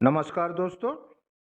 नमस्कार दोस्तों,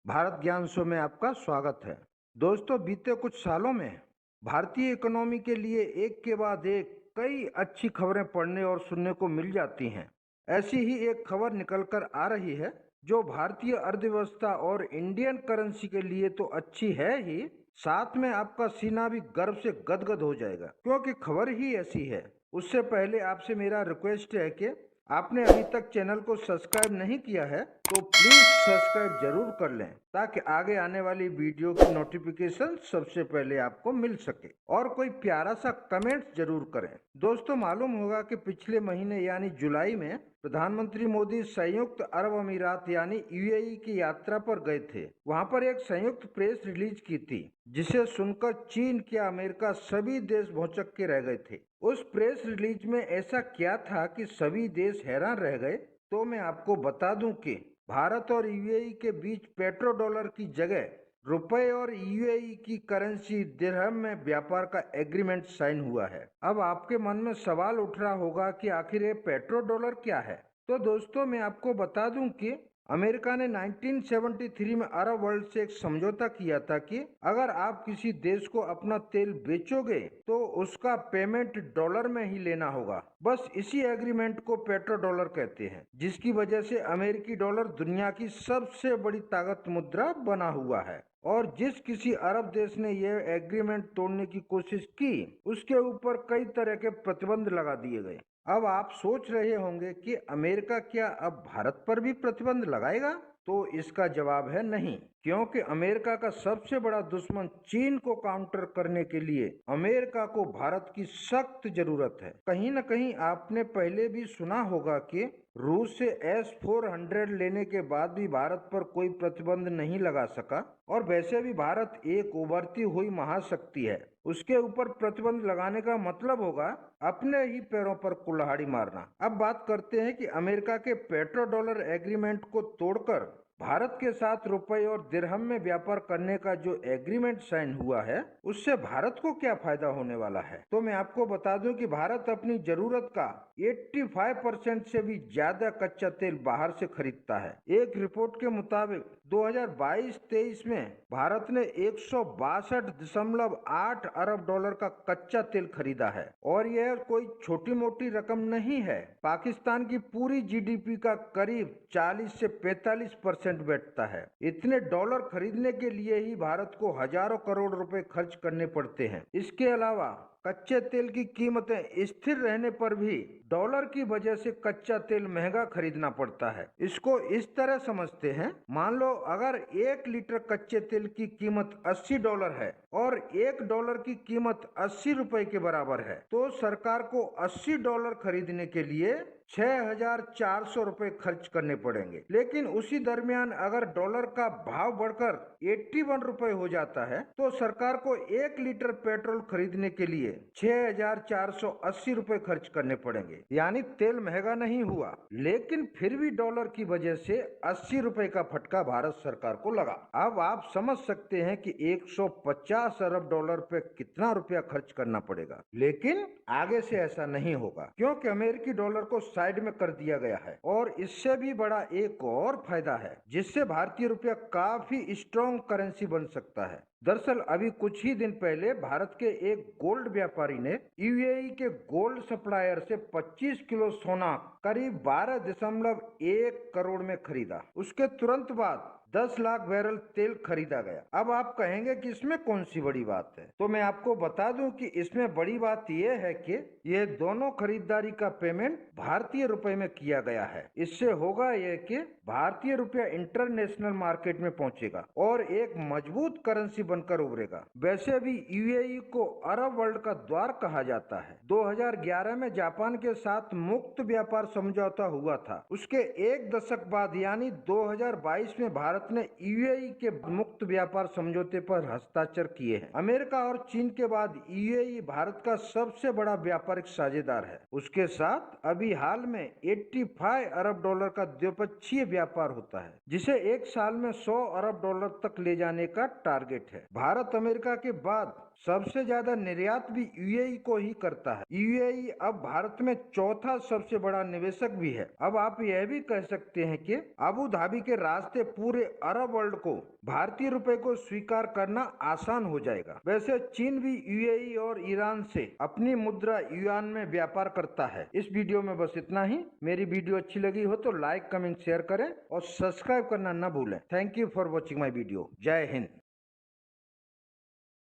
भारत ज्ञान शो में आपका स्वागत है। दोस्तों, बीते कुछ सालों में भारतीय इकोनॉमी के लिए एक के बाद एक कई अच्छी खबरें पढ़ने और सुनने को मिल जाती हैं। ऐसी ही एक खबर निकल कर आ रही है जो भारतीय अर्थव्यवस्था और इंडियन करेंसी के लिए तो अच्छी है ही, साथ में आपका सीना भी गर्व से गदगद हो जाएगा क्योंकि खबर ही ऐसी है। उससे पहले आपसे मेरा रिक्वेस्ट है कि आपने अभी तक चैनल को सब्सक्राइब नहीं किया है तो प्लीज सब्सक्राइब जरूर कर लें ताकि आगे आने वाली वीडियो की नोटिफिकेशन सबसे पहले आपको मिल सके और कोई प्यारा सा कमेंट जरूर करें। दोस्तों, मालूम होगा कि पिछले महीने यानी जुलाई में प्रधानमंत्री मोदी संयुक्त अरब अमीरात यानी यूएई की यात्रा पर गए थे। वहां पर एक संयुक्त प्रेस रिलीज की थी जिसे सुनकर चीन क्या अमेरिका सभी देश भौंचक के रह गए थे। उस प्रेस रिलीज में ऐसा क्या था कि सभी देश हैरान रह गए, तो मैं आपको बता दूं कि भारत और यूएई के बीच पेट्रो डॉलर की जगह रुपए और यूएई की करेंसी दिरहम में व्यापार का एग्रीमेंट साइन हुआ है। अब आपके मन में सवाल उठ रहा होगा कि आखिर ये पेट्रो डॉलर क्या है। तो दोस्तों, मैं आपको बता दूं कि अमेरिका ने 1973 में अरब वर्ल्ड से एक समझौता किया था कि अगर आप किसी देश को अपना तेल बेचोगे तो उसका पेमेंट डॉलर में ही लेना होगा। बस इसी एग्रीमेंट को पेट्रो डॉलर कहते हैं, जिसकी वजह से अमेरिकी डॉलर दुनिया की सबसे बड़ी ताकत मुद्रा बना हुआ है। और जिस किसी अरब देश ने यह एग्रीमेंट तोड़ने की कोशिश की उसके ऊपर कई तरह के प्रतिबंध लगा दिए गए। अब आप सोच रहे होंगे कि अमेरिका क्या अब भारत पर भी प्रतिबंध लगाएगा? तो इसका जवाब है नहीं, क्योंकि अमेरिका का सबसे बड़ा दुश्मन चीन को काउंटर करने के लिए अमेरिका को भारत की सख्त जरूरत है। कहीं न कहीं आपने पहले भी सुना होगा कि रूस से S-400 लेने के बाद भी भारत पर कोई प्रतिबंध नहीं लगा सका, और वैसे भी भारत एक उभरती हुई महाशक्ति है। उसके ऊपर प्रतिबंध लगाने का मतलब होगा अपने ही पैरों पर कुल्हाड़ी मारना। अब बात करते हैं कि अमेरिका के पेट्रो डॉलर एग्रीमेंट को तोड़कर भारत के साथ रुपए और दिरहम में व्यापार करने का जो एग्रीमेंट साइन हुआ है उससे भारत को क्या फायदा होने वाला है। तो मैं आपको बता दूं कि भारत अपनी जरूरत का 85% से भी ज्यादा कच्चा तेल बाहर से खरीदता है। एक रिपोर्ट के मुताबिक 2022-23 में भारत ने 162.8 अरब डॉलर का कच्चा तेल खरीदा है, और यह कोई छोटी मोटी रकम नहीं है। पाकिस्तान की पूरी जीडीपी का करीब 40 से 45% बैठता है। इतने डॉलर खरीदने के लिए ही भारत को हजारों करोड़ रुपए खर्च करने पड़ते हैं। इसके अलावा कच्चे तेल की कीमतें स्थिर रहने पर भी डॉलर की वजह से कच्चा तेल महंगा खरीदना पड़ता है। इसको इस तरह समझते हैं, मान लो अगर 1 लीटर कच्चे तेल की कीमत $80 है और $1 की कीमत 80 रुपए के बराबर है, तो सरकार को $80 खरीदने के लिए 6,400 रुपए खर्च करने पड़ेंगे। लेकिन उसी दरमियान अगर डॉलर का भाव बढ़कर 81 रुपए हो जाता है तो सरकार को 1 लीटर पेट्रोल खरीदने के लिए 6,480 रुपए खर्च करने पड़ेंगे। यानी तेल महंगा नहीं हुआ, लेकिन फिर भी डॉलर की वजह से 80 रुपए का फटका भारत सरकार को लगा। अब आप समझ सकते हैं कि 150 अरब डॉलर पे कितना रुपया खर्च करना पड़ेगा। लेकिन आगे से ऐसा नहीं होगा क्योंकि अमेरिकी डॉलर को साइड में कर दिया गया है। और इससे भी बड़ा एक और फायदा है जिससे भारतीय रुपया काफी स्ट्रॉन्ग करेंसी बन सकता है। दरअसल अभी कुछ ही दिन पहले भारत के एक गोल्ड व्यापारी ने यूएई के गोल्ड सप्लायर से 25 किलो सोना करीब 12.1 करोड़ में खरीदा। उसके तुरंत बाद 10 लाख बैरल तेल खरीदा गया। अब आप कहेंगे कि इसमें कौन सी बड़ी बात है, तो मैं आपको बता दूं कि इसमें बड़ी बात यह है कि ये दोनों खरीदारी का पेमेंट भारतीय रुपए में किया गया है। इससे होगा यह कि भारतीय रुपया इंटरनेशनल मार्केट में पहुंचेगा और एक मजबूत करेंसी बनकर उभरेगा। वैसे भी यूएई को अरब वर्ल्ड का द्वार कहा जाता है। 2011 में जापान के साथ मुक्त व्यापार समझौता हुआ था। उसके एक दशक बाद यानी 2022 में भारत ने यूएई के मुक्त व्यापार समझौते पर हस्ताक्षर किए हैं। अमेरिका और चीन के बाद यूएई भारत का सबसे बड़ा व्यापारिक साझेदार है। उसके साथ अभी हाल में 85 अरब डॉलर का द्विपक्षीय व्यापार होता है, जिसे एक साल में 100 अरब डॉलर तक ले जाने का टारगेट है। भारत अमेरिका के बाद सबसे ज्यादा निर्यात भी यूएई को ही करता है। यूएई अब भारत में चौथा सबसे बड़ा निवेशक भी है। अब आप यह भी कह सकते हैं कि अबू धाबी के रास्ते पूरे अरब वर्ल्ड को भारतीय रुपए को स्वीकार करना आसान हो जाएगा। वैसे चीन भी यूएई और ईरान से अपनी मुद्रा युआन में व्यापार करता है। इस वीडियो में बस इतना ही। मेरी वीडियो अच्छी लगी हो तो लाइक, कमेंट, शेयर करें और सब्सक्राइब करना न भूलें। Thank you for watching my video. जय हिंद।